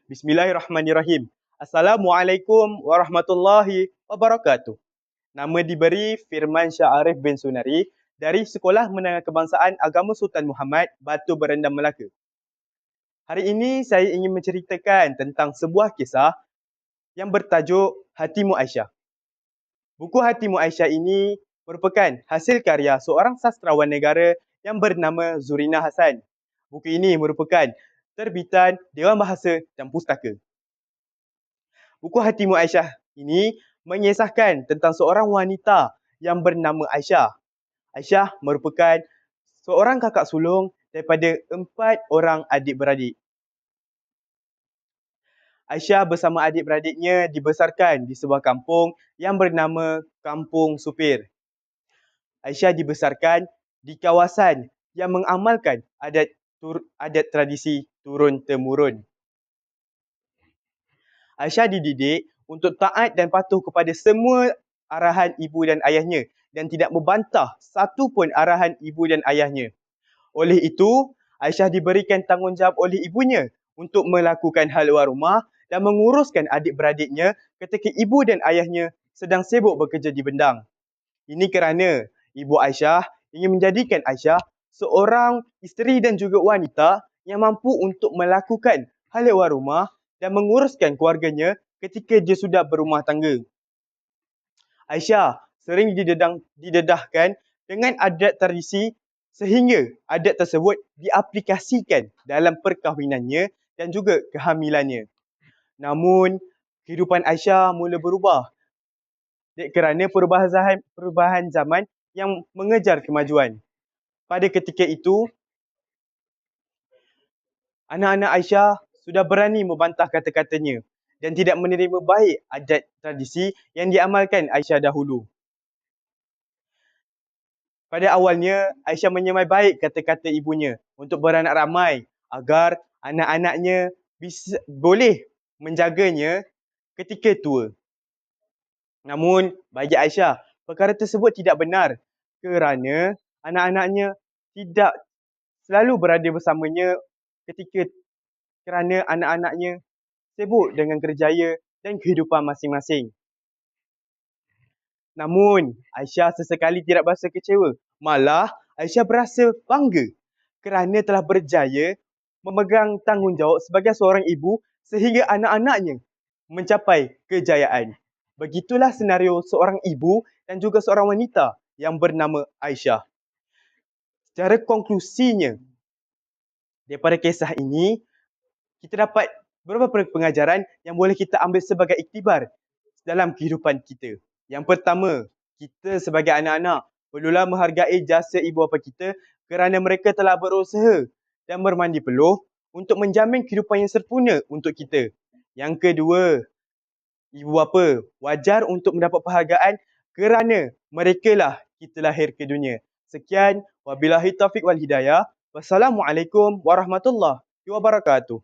Bismillahirrahmanirrahim. Assalamualaikum warahmatullahi wabarakatuh. Nama diberi Firman Shah Arif bin Sunari dari Sekolah Menengah Kebangsaan Agama Sultan Muhammad, Batu Berendam, Melaka. Hari ini saya ingin menceritakan tentang sebuah kisah yang bertajuk Hatimu Aisyah. Buku Hatimu Aisyah ini merupakan hasil karya seorang sastrawan negara yang bernama Zurina Hassan. Buku ini merupakan terbitan Dewan Bahasa dan Pustaka. Buku Hatimu Aisyah ini mengisahkan tentang seorang wanita yang bernama Aisyah. Aisyah merupakan seorang kakak sulung daripada 4 orang adik-beradik. Aisyah bersama adik-beradiknya dibesarkan di sebuah kampung yang bernama Kampung Supir. Aisyah dibesarkan di kawasan yang mengamalkan adat tradisi turun-temurun. Aisyah dididik untuk taat dan patuh kepada semua arahan ibu dan ayahnya dan tidak membantah satu pun arahan ibu dan ayahnya. Oleh itu, Aisyah diberikan tanggungjawab oleh ibunya untuk melakukan hal luar rumah dan menguruskan adik-beradiknya ketika ibu dan ayahnya sedang sibuk bekerja di bendang. Ini kerana ibu Aisyah ingin menjadikan Aisyah seorang isteri dan juga wanita yang mampu untuk melakukan hal luar rumah dan menguruskan keluarganya ketika dia sudah berumah tangga. Aisyah sering didedahkan dengan adat tradisi sehingga adat tersebut diaplikasikan dalam perkahwinannya dan juga kehamilannya. Namun, kehidupan Aisyah mula berubah kerana perubahan zaman yang mengejar kemajuan. Pada ketika itu, anak-anak Aisyah sudah berani membantah kata-katanya dan tidak menerima baik adat tradisi yang diamalkan Aisyah dahulu. Pada awalnya, Aisyah menyamai baik kata-kata ibunya untuk beranak ramai agar anak-anaknya boleh menjaganya ketika tua. Namun, bagi Aisyah, perkara tersebut tidak benar kerana anak-anaknya tidak selalu berada bersamanya kerana anak-anaknya sibuk dengan kerjaya dan kehidupan masing-masing. Namun, Aisyah sesekali tidak berasa kecewa. Malah, Aisyah berasa bangga kerana telah berjaya memegang tanggungjawab sebagai seorang ibu sehingga anak-anaknya mencapai kejayaan. Begitulah senario seorang ibu dan juga seorang wanita yang bernama Aisyah. Secara konklusinya, daripada kisah ini, kita dapat beberapa pengajaran yang boleh kita ambil sebagai iktibar dalam kehidupan kita. Yang pertama, kita sebagai anak-anak perlulah menghargai jasa ibu bapa kita kerana mereka telah berusaha dan bermandi peluh untuk menjamin kehidupan yang sempurna untuk kita. Yang kedua, ibu bapa wajar untuk mendapat penghargaan kerana merekalah kita lahir ke dunia. Sekian, wabillahi taufiq wal hidayah. Wassalamualaikum warahmatullahi wabarakatuh.